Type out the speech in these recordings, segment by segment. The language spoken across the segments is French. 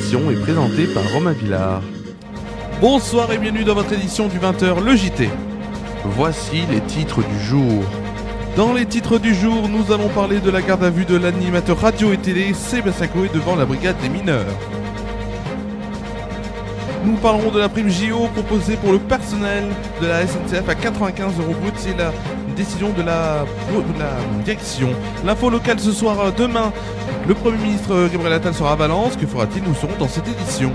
émission est présentée par Romain Villard. Bonsoir et bienvenue dans votre édition du 20h, le JT. Voici les titres du jour. Dans les titres du jour, nous allons parler de la garde à vue de l'animateur radio et télé Sébastien Coé devant la brigade des mineurs. Nous parlerons de la prime JO proposée pour le personnel de la SNCF à 95 € brut. C'est la décision de la direction. L'info locale ce soir, demain, le Premier ministre Gabriel Attal sera à Valence. Que fera-t-il? Nous serons dans cette édition.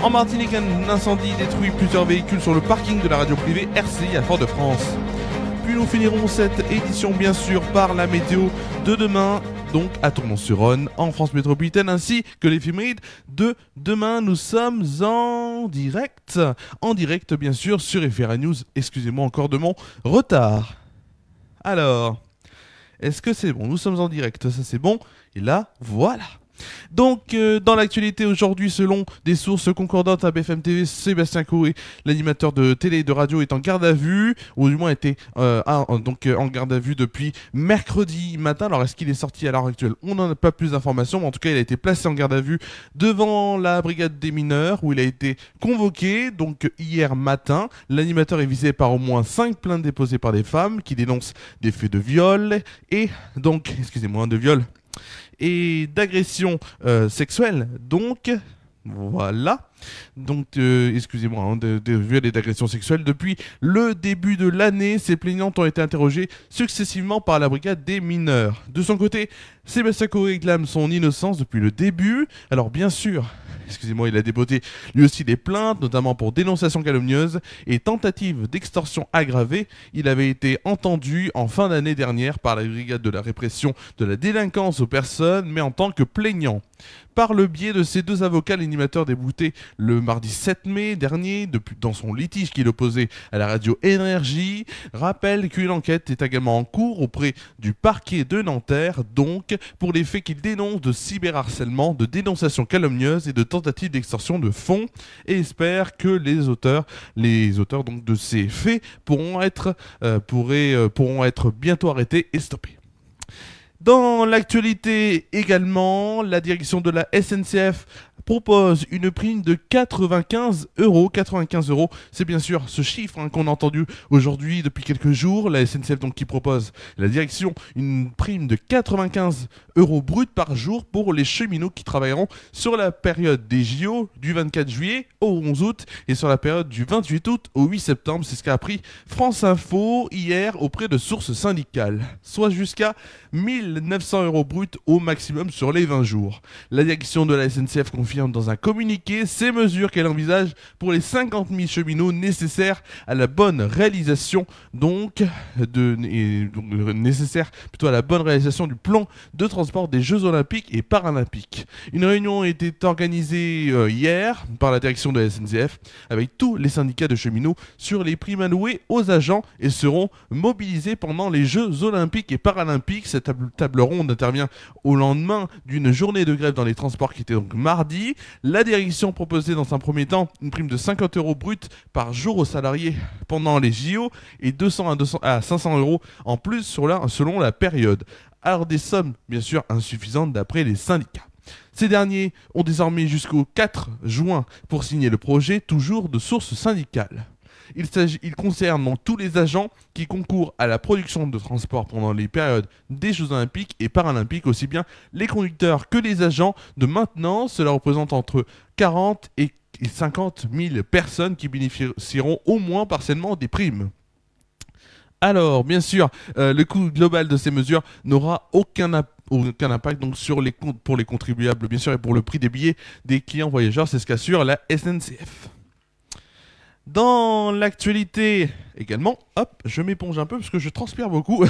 En Martinique, un incendie détruit plusieurs véhicules sur le parking de la radio privée RCI à Fort-de-France. Puis nous finirons cette édition bien sûr par la météo de demain, donc à Tournon-sur-Rhône, en France métropolitaine, ainsi que l'éphéméride de demain. Nous sommes en direct bien sûr sur FRA News. Excusez-moi encore de mon retard. Alors, est-ce que c'est bon? Nous sommes en direct, ça c'est bon. Et là, voilà. Donc, dans l'actualité aujourd'hui, selon des sources concordantes à BFM TV, Sébastien Coé, l'animateur de télé et de radio, est en garde à vue, ou du moins était en garde à vue depuis mercredi matin. Alors, est-ce qu'il est sorti à l'heure actuelle? On n'en a pas plus d'informations, mais en tout cas, il a été placé en garde à vue devant la brigade des mineurs, où il a été convoqué, donc hier matin. L'animateur est visé par au moins 5 plaintes déposées par des femmes qui dénoncent des faits de viol, et donc, de viol et d'agression sexuelle, donc voilà. Donc, de viol et d'agression sexuelle. Depuis le début de l'année, ces plaignantes ont été interrogées successivement par la brigade des mineurs. De son côté, Sébastien Coé réclame son innocence depuis le début. Alors bien sûr, il a déposé lui aussi des plaintes, notamment pour dénonciation calomnieuse et tentative d'extorsion aggravée. Il avait été entendu en fin d'année dernière par la brigade de la répression de la délinquance aux personnes, mais en tant que plaignant. Par le biais de ses deux avocats, l'animateur débouté le mardi 7 mai dernier, dans son litige qu'il opposait à la radio Énergie, rappelle qu'une enquête est également en cours auprès du parquet de Nanterre, donc pour les faits qu'il dénonce de cyberharcèlement, de dénonciation calomnieuse et de tentative d'extorsion de fonds, et espère que les auteurs donc de ces faits pourront être bientôt arrêtés et stoppés. Dans l'actualité également, la direction de la SNCF propose une prime de 95 €. 95 €, c'est bien sûr ce chiffre qu'on a entendu aujourd'hui depuis quelques jours. La SNCF donc qui propose, la direction, une prime de 95 € brut par jour pour les cheminots qui travailleront sur la période des JO du 24 juillet au 11 août et sur la période du 28 août au 8 septembre. C'est ce qu'a appris France Info hier auprès de sources syndicales, soit jusqu'à 1900 € brut au maximum sur les 20 jours. La direction de la SNCF confirme dans un communiqué ces mesures qu'elle envisage pour les 50 000 cheminots nécessaires à la bonne réalisation à la bonne réalisation du plan de transport des Jeux Olympiques et Paralympiques. Une réunion a été organisée hier par la direction de la SNCF avec tous les syndicats de cheminots sur les primes allouées aux agents et seront mobilisés pendant les Jeux Olympiques et Paralympiques. Cette table ronde intervient au lendemain d'une journée de grève dans les transports qui était donc mardi. La direction proposait dans un premier temps une prime de 50 € brut par jour aux salariés pendant les JO et 200 à 500 € en plus selon la période. Alors des sommes bien sûr insuffisantes d'après les syndicats. Ces derniers ont désormais jusqu'au 4 juin pour signer le projet, toujours de sources syndicales. Il concerne donc tous les agents qui concourent à la production de transport pendant les périodes des Jeux Olympiques et Paralympiques, aussi bien les conducteurs que les agents de maintenance. Cela représente entre 40 et 50 000 personnes qui bénéficieront au moins partiellement des primes. Alors, bien sûr, le coût global de ces mesures n'aura aucun impact donc pour les contribuables, bien sûr, et pour le prix des billets des clients voyageurs. C'est ce qu'assure la SNCF. Dans l'actualité également, je m'éponge un peu parce que je transpire beaucoup.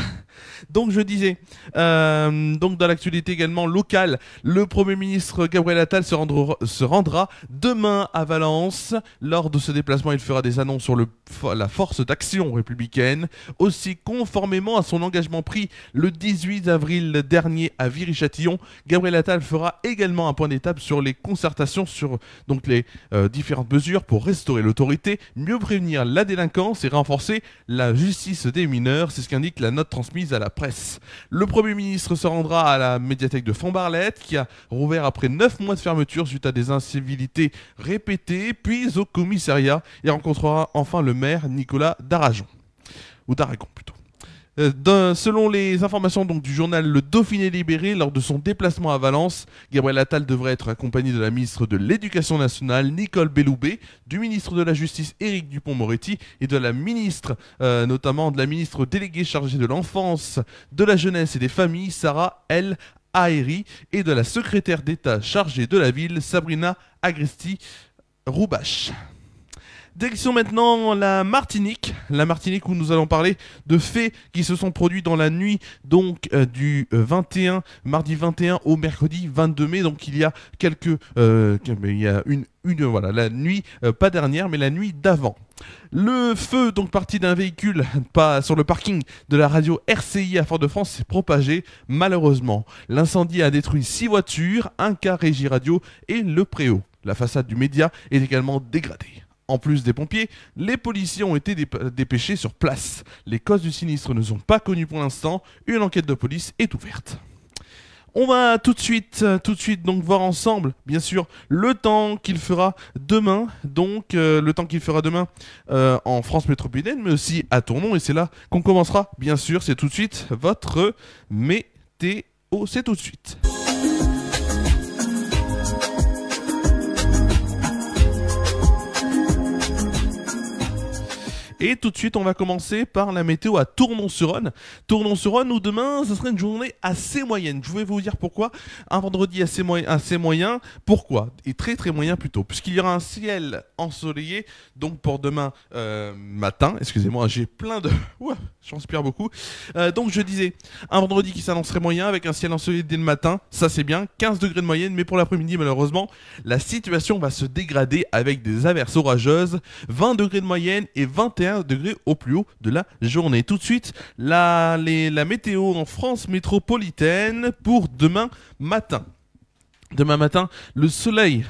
Donc je disais, dans l'actualité également locale, le Premier ministre Gabriel Attal se rendra demain à Valence. Lors de ce déplacement, il fera des annonces sur la force d'action républicaine. Aussi, conformément à son engagement pris le 18 avril dernier à Viry-Châtillon, Gabriel Attal fera également un point d'étape sur les concertations sur les différentes mesures pour restaurer l'autorité, mieux prévenir la délinquance et renforcer renforcer la justice des mineurs, c'est ce qu'indique la note transmise à la presse. Le Premier ministre se rendra à la médiathèque de Font-Barlette, qui a rouvert après 9 mois de fermeture suite à des incivilités répétées, puis au commissariat et rencontrera enfin le maire Nicolas Daragon. Ou d'Aragon plutôt. Selon les informations donc, du journal Le Dauphiné Libéré, lors de son déplacement à Valence, Gabriel Attal devrait être accompagné de la ministre de l'Éducation nationale, Nicole Belloubet, du ministre de la Justice, Éric Dupond-Moretti, et de la ministre, notamment de la ministre déléguée chargée de l'enfance, de la jeunesse et des familles, Sarah El Haïry, et de la secrétaire d'État chargée de la ville, Sabrina Agresti-Roubache. Direction maintenant la Martinique où nous allons parler de faits qui se sont produits dans la nuit donc du mardi 21 au mercredi 22 mai. Donc il y a voilà, la nuit pas dernière mais la nuit d'avant. Le feu donc parti d'un véhicule pas sur le parking de la radio RCI à Fort-de-France s'est propagé malheureusement. L'incendie a détruit 6 voitures, un car régie radio et le préau. La façade du média est également dégradée. En plus des pompiers, les policiers ont été dépêchés sur place. Les causes du sinistre ne sont pas connues pour l'instant. Une enquête de police est ouverte. On va tout de suite donc voir ensemble, bien sûr, le temps qu'il fera demain. Donc le temps qu'il fera demain en France métropolitaine, mais aussi à Tournon. Et c'est là qu'on commencera, bien sûr. C'est tout de suite votre météo. C'est tout de suite. Et tout de suite, on va commencer par la météo à Tournon-sur-Rhône. Tournon-sur-Rhône, où demain, ce sera une journée assez moyenne. Je vais vous dire pourquoi. Un vendredi assez moyen. Pourquoi? Et très très moyen plutôt. Puisqu'il y aura un ciel ensoleillé. Donc pour demain matin, excusez-moi, j'ai plein de... Ouah, j'inspire beaucoup. Donc je disais, un vendredi qui s'annoncerait moyen avec un ciel ensoleillé dès le matin. Ça c'est bien, 15 degrés de moyenne. Mais pour l'après-midi, malheureusement, la situation va se dégrader avec des averses orageuses. 20 degrés de moyenne et 21 degrés au plus haut de la journée. Tout de suite, la météo en France métropolitaine pour demain matin. Demain matin, le soleil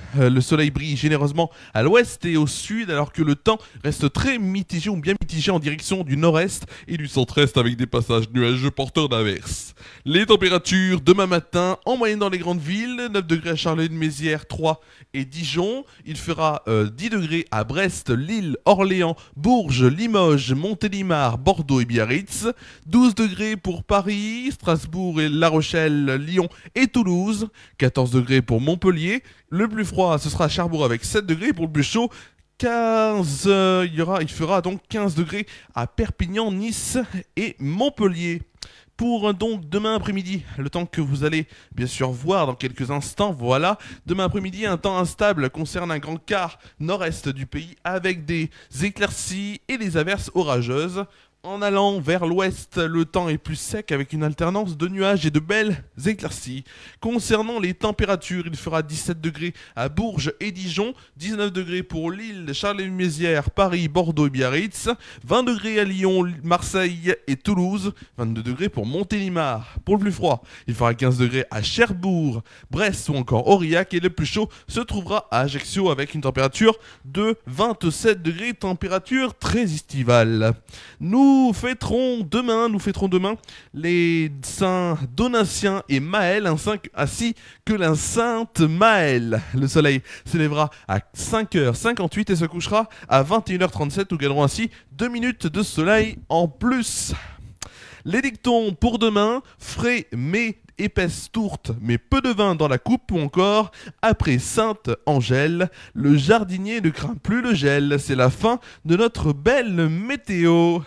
brille généreusement à l'ouest et au sud, alors que le temps reste très mitigé ou bien mitigé en direction du nord-est et du centre-est avec des passages nuageux porteurs d'averses. Les températures demain matin, en moyenne dans les grandes villes, 9 degrés à Charleville-Mézières, 3 et Dijon. Il fera 10 degrés à Brest, Lille, Orléans, Bourges, Limoges, Montélimar, Bordeaux et Biarritz. 12 degrés pour Paris, Strasbourg et La Rochelle, Lyon et Toulouse. 14 degrés pour Montpellier. Le plus froid, ce sera à Cherbourg avec 7 degrés. Pour le plus chaud, il fera donc 15 degrés à Perpignan, Nice et Montpellier. Pour donc demain après-midi, le temps que vous allez bien sûr voir dans quelques instants, voilà. Demain après-midi, un temps instable concerne un grand quart nord-est du pays avec des éclaircies et des averses orageuses. En allant vers l'ouest, le temps est plus sec avec une alternance de nuages et de belles éclaircies. Concernant les températures, il fera 17 degrés à Bourges et Dijon, 19 degrés pour Lille, Charleville-Mézières, Paris, Bordeaux et Biarritz, 20 degrés à Lyon, Marseille et Toulouse, 22 degrés pour Montélimar. Pour le plus froid, il fera 15 degrés à Cherbourg, Brest ou encore Aurillac et le plus chaud se trouvera à Ajaccio avec une température de 27 degrés, température très estivale. Nous fêterons demain les saints Donatien et Maël, ainsi que la sainte Maëlle. Le soleil s'élèvera à 5h58 et se couchera à 21h37. Nous gagnerons ainsi 2 minutes de soleil en plus. Les dictons pour demain, frais mais épaisse tourte mais peu de vin dans la coupe, ou encore après Sainte Angèle, le jardinier ne craint plus le gel. C'est la fin de notre belle météo.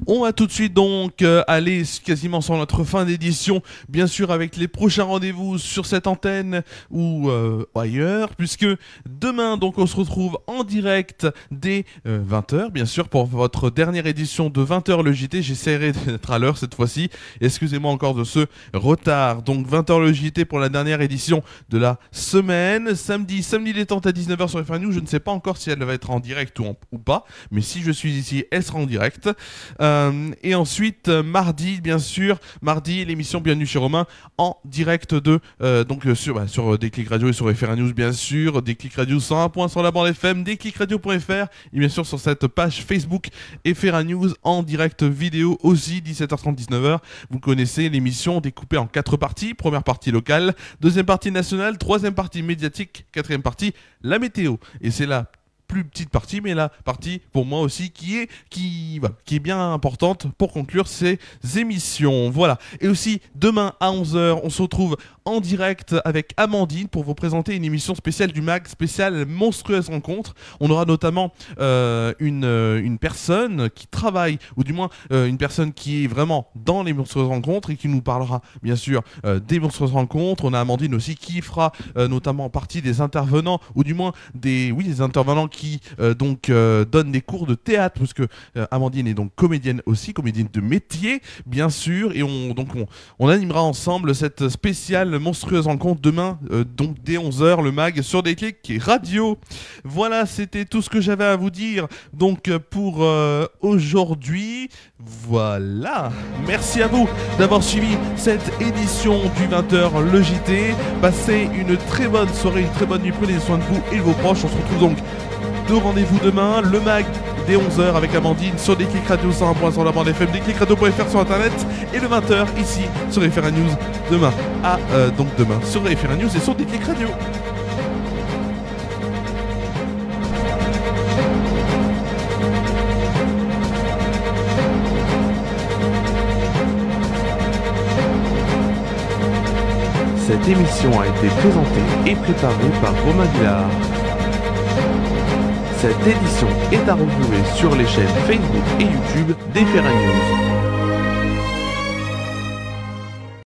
On va tout de suite donc aller quasiment sur notre fin d'édition, bien sûr avec les prochains rendez-vous sur cette antenne ou ailleurs, puisque demain donc on se retrouve en direct dès 20h, bien sûr pour votre dernière édition de 20h le JT. J'essaierai d'être à l'heure cette fois-ci, excusez-moi encore de ce retard. Donc 20h le JT pour la dernière édition de la semaine, samedi détente à 19h sur FR News. Je ne sais pas encore si elle va être en direct ou pas, mais si je suis ici, elle sera en direct. Et ensuite, mardi, bien sûr, mardi, l'émission Bienvenue chez Romain en direct de sur Déclic Radio et sur FR News, bien sûr. Déclic Radio 101.1 sur la bande FM, déclicradio.fr et bien sûr sur cette page Facebook FR News en direct vidéo aussi, 17h30, 19h. Vous connaissez l'émission découpée en 4 parties. Première partie locale, deuxième partie nationale, troisième partie médiatique, quatrième partie la météo. Et c'est la plus petite partie, mais la partie pour moi aussi qui est bien importante pour conclure ces émissions. Voilà. Et aussi demain à 11h, on se retrouve en direct avec Amandine pour vous présenter une émission spéciale du MAG, spéciale Monstrueuse Rencontre. On aura notamment une personne qui travaille, ou du moins une personne qui est vraiment dans les Monstrueuses Rencontres et qui nous parlera bien sûr des Monstrueuses Rencontres. On a Amandine aussi qui fera notamment partie des intervenants, ou du moins des intervenants qui donnent des cours de théâtre, parce que Amandine est donc comédienne aussi, comédienne de métier bien sûr, et on animera ensemble cette spéciale Monstrueuse Rencontre demain, donc dès 11h, le MAG sur Déclic Radio. Voilà, c'était tout ce que j'avais à vous dire donc pour aujourd'hui. Voilà, merci à vous d'avoir suivi cette édition du 20h le JT. Passez une très bonne soirée, une très bonne nuit, prenez soin de vous et de vos proches. On se retrouve donc de rendez-vous demain, le MAG dès 11h avec Amandine sur Déclic Radio 101.1 sur la bande FM, déclicradio.fr sur internet, et le 20h ici sur FR News demain demain sur FR News et sur Déclic Radio. Cette émission a été présentée et préparée par Romain Villard. Cette édition est à retrouver sur les chaînes Facebook et YouTube d'FR News.